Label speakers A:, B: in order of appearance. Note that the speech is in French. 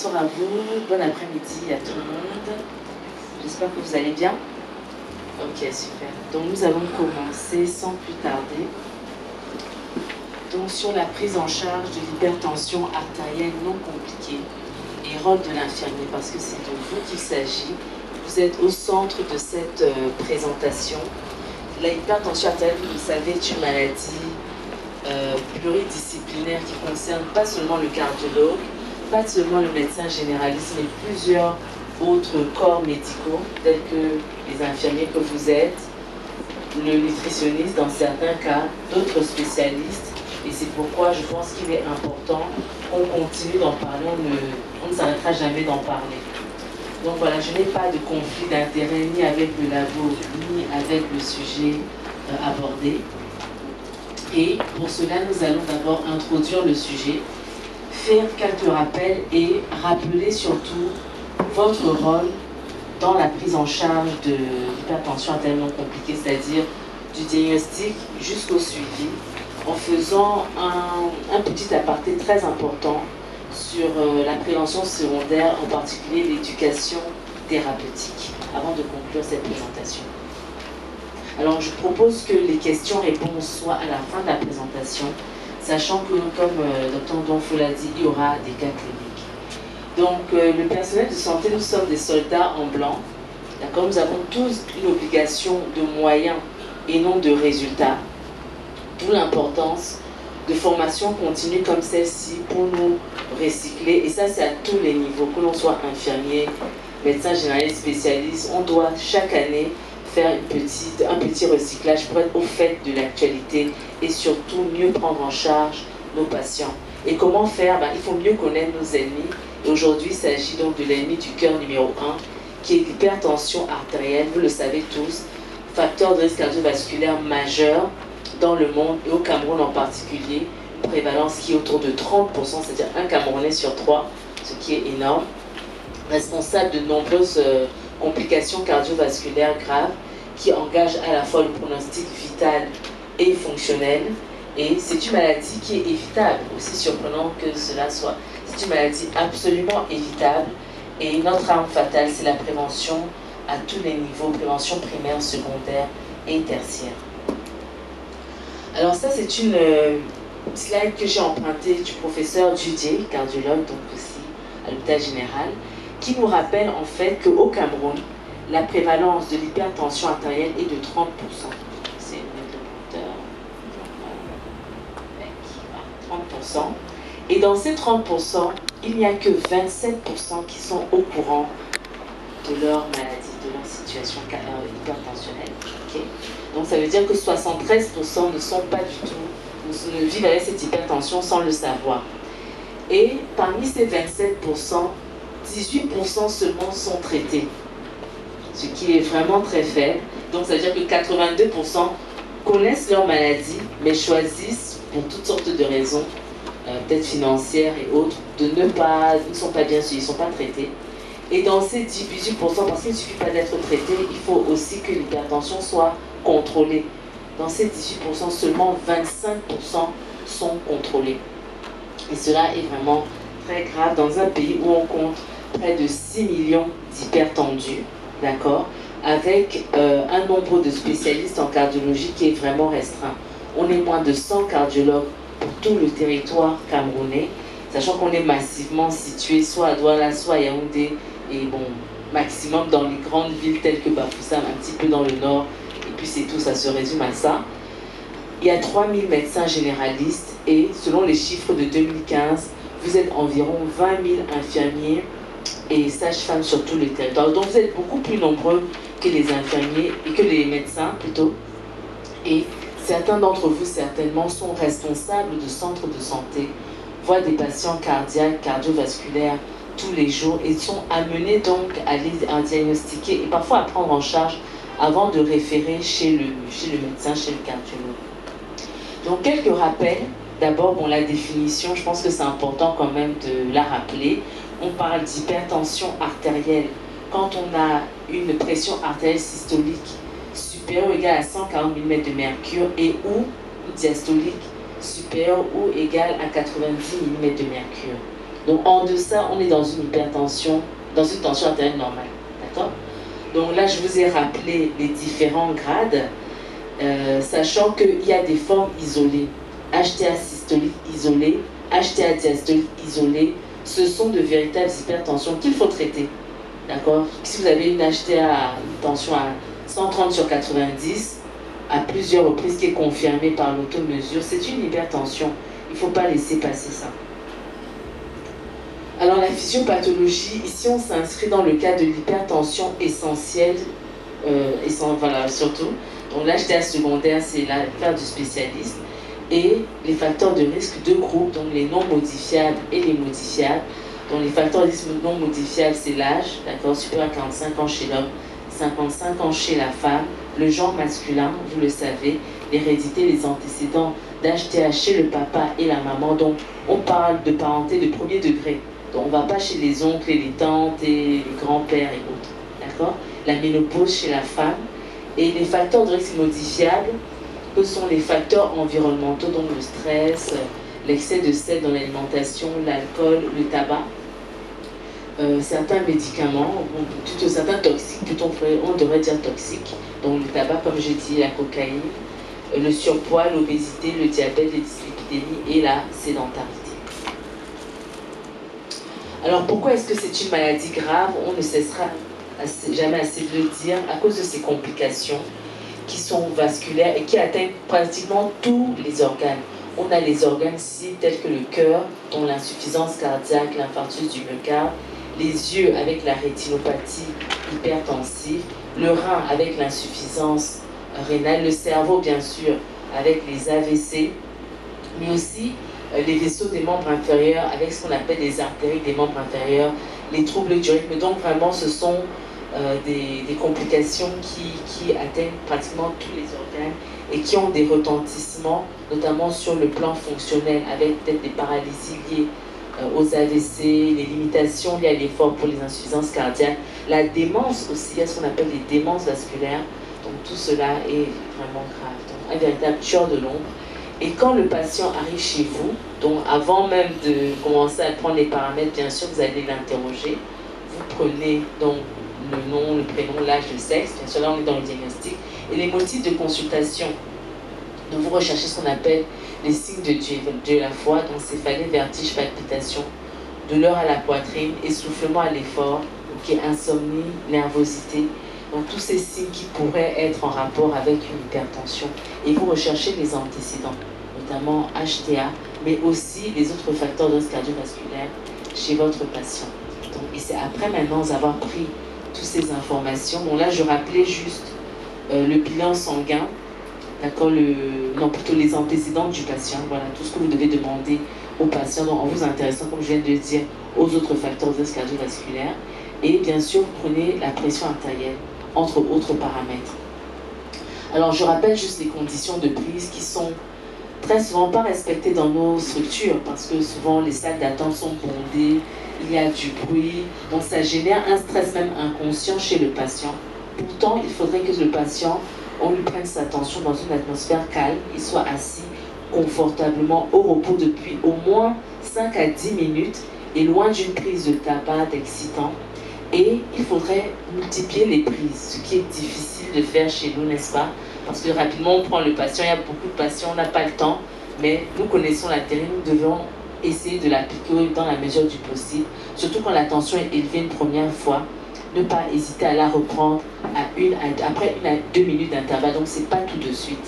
A: Bonsoir à vous, bon après-midi à tout le monde. J'espère que vous allez bien. Ok, super. Donc nous allons commencer sans plus tarder. Donc sur la prise en charge de l'hypertension artérielle non compliquée et rôle de l'infirmier, parce que c'est de vous qu'il s'agit. Vous êtes au centre de cette présentation. L'hypertension artérielle, vous le savez, est une maladie pluridisciplinaire qui concerne pas seulement le cardiologue, pas seulement le médecin généraliste, mais plusieurs autres corps médicaux, tels que les infirmiers que vous êtes, le nutritionniste dans certains cas, d'autres spécialistes. Et c'est pourquoi je pense qu'il est important qu'on continue d'en parler, on ne s'arrêtera jamais d'en parler. Donc voilà, je n'ai pas de conflit d'intérêt ni avec le labo, ni avec le sujet abordé. Et pour cela, nous allons d'abord introduire le sujet, faire quelques rappels et rappeler surtout votre rôle dans la prise en charge de l'hypertension artérielle non compliquée, c'est-à-dire du diagnostic jusqu'au suivi, en faisant un petit aparté très important sur la prévention secondaire, en particulier l'éducation thérapeutique, avant de conclure cette présentation. Alors je propose que les questions-réponses soient à la fin de la présentation, sachant que, comme Dr Donfo l'a dit, il y aura des cas cliniques. Donc le personnel de santé, nous sommes des soldats en blanc. D'accord, nous avons tous une obligation de moyens et non de résultats. D'où l'importance de formations continues comme celle-ci pour nous recycler. Et ça, c'est à tous les niveaux, que l'on soit infirmier, médecin généraliste, spécialiste. On doit chaque année faire un petit recyclage pour être au fait de l'actualité et surtout mieux prendre en charge nos patients. Et comment faire? Il faut mieux connaître nos ennemis. Et aujourd'hui, il s'agit donc de l'ennemi du cœur numéro 1, qui est l'hypertension artérielle. Vous le savez tous, facteur de risque cardiovasculaire majeur dans le monde et au Cameroun en particulier, une prévalence qui est autour de 30%, c'est-à-dire un Camerounais sur 3, ce qui est énorme, responsable de nombreuses complications cardiovasculaires graves qui engagent à la fois le pronostic vital et fonctionnel. Et c'est une maladie qui est évitable, aussi surprenant que cela soit. C'est une maladie absolument évitable et notre arme fatale, c'est la prévention à tous les niveaux, prévention primaire, secondaire et tertiaire. Alors ça, c'est une slide que j'ai empruntée du professeur Dudier, cardiologue, donc aussi à l'hôpital général, qui nous rappelle en fait qu'au Cameroun, la prévalence de l'hypertension artérielle est de 30%. C'est le compteur. 30%. Et dans ces 30%, il n'y a que 27% qui sont au courant de leur maladie, de leur situation hypertensionnelle. Okay? Donc ça veut dire que 73% ne sont pas du tout, ne vivent avec cette hypertension sans le savoir. Et parmi ces 27%, 18% seulement sont traités, ce qui est vraiment très faible. Donc ça veut dire que 82% connaissent leur maladie, mais choisissent, pour toutes sortes de raisons, peut-être financières et autres, ils ne sont pas bien suivis, ils ne sont pas traités. Et dans ces 18%, parce qu'il ne suffit pas d'être traité, il faut aussi que l'hypertension soit contrôlée. Dans ces 18%, seulement 25% sont contrôlés. Et cela est vraiment très grave dans un pays où on compte près de 6 millions d'hypertendus, d'accord, avec un nombre de spécialistes en cardiologie qui est vraiment restreint. On est moins de 100 cardiologues pour tout le territoire camerounais, sachant qu'on est massivement situé soit à Douala, soit à Yaoundé, et bon, maximum dans les grandes villes telles que Bafoussam, un petit peu dans le nord, et puis c'est tout, ça se résume à ça. Il y a 3000 médecins généralistes et selon les chiffres de 2015, vous êtes environ 20 000 infirmiers et sages-femmes sur tout le territoire. Donc vous êtes beaucoup plus nombreux que les infirmiers et que les médecins plutôt. Et certains d'entre vous certainement sont responsables de centres de santé, voient des patients cardiaques, cardiovasculaires tous les jours et sont amenés donc à les diagnostiquer et parfois à prendre en charge avant de référer chez le médecin, chez le cardiologue. Donc quelques rappels. D'abord, la définition, je pense que c'est important quand même de la rappeler. On parle d'hypertension artérielle quand on a une pression artérielle systolique supérieure ou égale à 140 mm de mercure et ou diastolique supérieure ou égale à 90 mm de mercure. Donc en deçà, on est dans une hypertension, dans une tension artérielle normale. D'accord? Donc là, je vous ai rappelé les différents grades, sachant qu'il y a des formes isolées. HTA systolique isolée, HTA diastolique isolée, ce sont de véritables hypertensions qu'il faut traiter. D'accord? Si vous avez une HTA, une tension à 130 sur 90, à plusieurs reprises, qui est confirmée par l'automesure, c'est une hypertension. Il ne faut pas laisser passer ça. Alors la physiopathologie, ici on s'inscrit dans le cadre de l'hypertension essentielle, voilà, surtout. Donc l'HTA secondaire, c'est l'affaire du spécialiste. Et les facteurs de risque de groupe, donc les non modifiables et les modifiables. Donc les facteurs de risque non modifiables, c'est l'âge, d'accord, supérieur à 45 ans chez l'homme, 55 ans chez la femme, le genre masculin, vous le savez, l'hérédité, les antécédents d'HTA chez le papa et la maman. Donc on parle de parenté de premier degré. Donc on ne va pas chez les oncles et les tantes et les grands-pères et autres, d'accord. La ménopause chez la femme. Et les facteurs de risque modifiables, que sont les facteurs environnementaux, donc le stress, l'excès de sel dans l'alimentation, l'alcool, le tabac, certains médicaments, plutôt certains toxiques, plutôt on devrait dire toxiques, donc le tabac, comme j'ai dit, la cocaïne, le surpoids, l'obésité, le diabète, les dyslipidémies et la sédentarité. Alors pourquoi est-ce que c'est une maladie grave? On ne cessera jamais assez de le dire, à cause de ces complications qui sont vasculaires et qui atteignent pratiquement tous les organes. On a les organes ici tels que le cœur, dont l'insuffisance cardiaque, l'infarctus du myocarde, les yeux avec la rétinopathie hypertensive, le rein avec l'insuffisance rénale, le cerveau bien sûr avec les AVC, mais aussi les vaisseaux des membres inférieurs avec ce qu'on appelle les artères des membres inférieurs, les troubles du rythme. Donc vraiment ce sont des complications qui atteignent pratiquement tous les organes et qui ont des retentissements, notamment sur le plan fonctionnel, avec peut-être des paralysies liées aux AVC, les limitations liées à l'effort pour les insuffisances cardiaques, la démence aussi, il y a ce qu'on appelle les démences vasculaires. Donc tout cela est vraiment grave. Donc un véritable tueur de l'ombre. Et quand le patient arrive chez vous, donc avant même de commencer à prendre les paramètres, bien sûr, vous allez l'interroger. Vous prenez donc le nom, le prénom, l'âge, le sexe, bien sûr là on est dans le diagnostic, et les motifs de consultation. Donc vous recherchez ce qu'on appelle les signes de la foi, donc céphalée, vertige, palpitation, douleur à la poitrine, essoufflement à l'effort, okay, insomnie, nervosité, donc tous ces signes qui pourraient être en rapport avec une hypertension. Et vous recherchez les antécédents, notamment HTA, mais aussi les autres facteurs de risque cardiovasculaire chez votre patient. Donc, et c'est après maintenant avoir pris toutes ces informations. Bon là je rappelais juste le bilan sanguin, d'accord, non plutôt les antécédents du patient, voilà tout ce que vous devez demander au patient, donc en vous intéressant, comme je viens de le dire, aux autres facteurs de risque cardiovasculaire. Et bien sûr vous prenez la pression artérielle, entre autres paramètres. Alors je rappelle juste les conditions de prise qui sont très souvent pas respectées dans nos structures, parce que souvent les salles d'attente sont bondées, il y a du bruit, donc ça génère un stress même inconscient chez le patient. Pourtant, il faudrait que le patient, on lui prenne sa tension dans une atmosphère calme, il soit assis confortablement au repos depuis au moins 5 à 10 minutes et loin d'une prise de tabac, d'excitant. Et il faudrait multiplier les prises, ce qui est difficile de faire chez nous, n'est-ce pas? Parce que rapidement, on prend le patient, il y a beaucoup de patients, on n'a pas le temps, mais nous connaissons la théorie, nous devons essayer de l'appliquer dans la mesure du possible, surtout quand la tension est élevée une première fois, ne pas hésiter à la reprendre après 1 à 2 minutes d'intervalle, donc c'est pas tout de suite,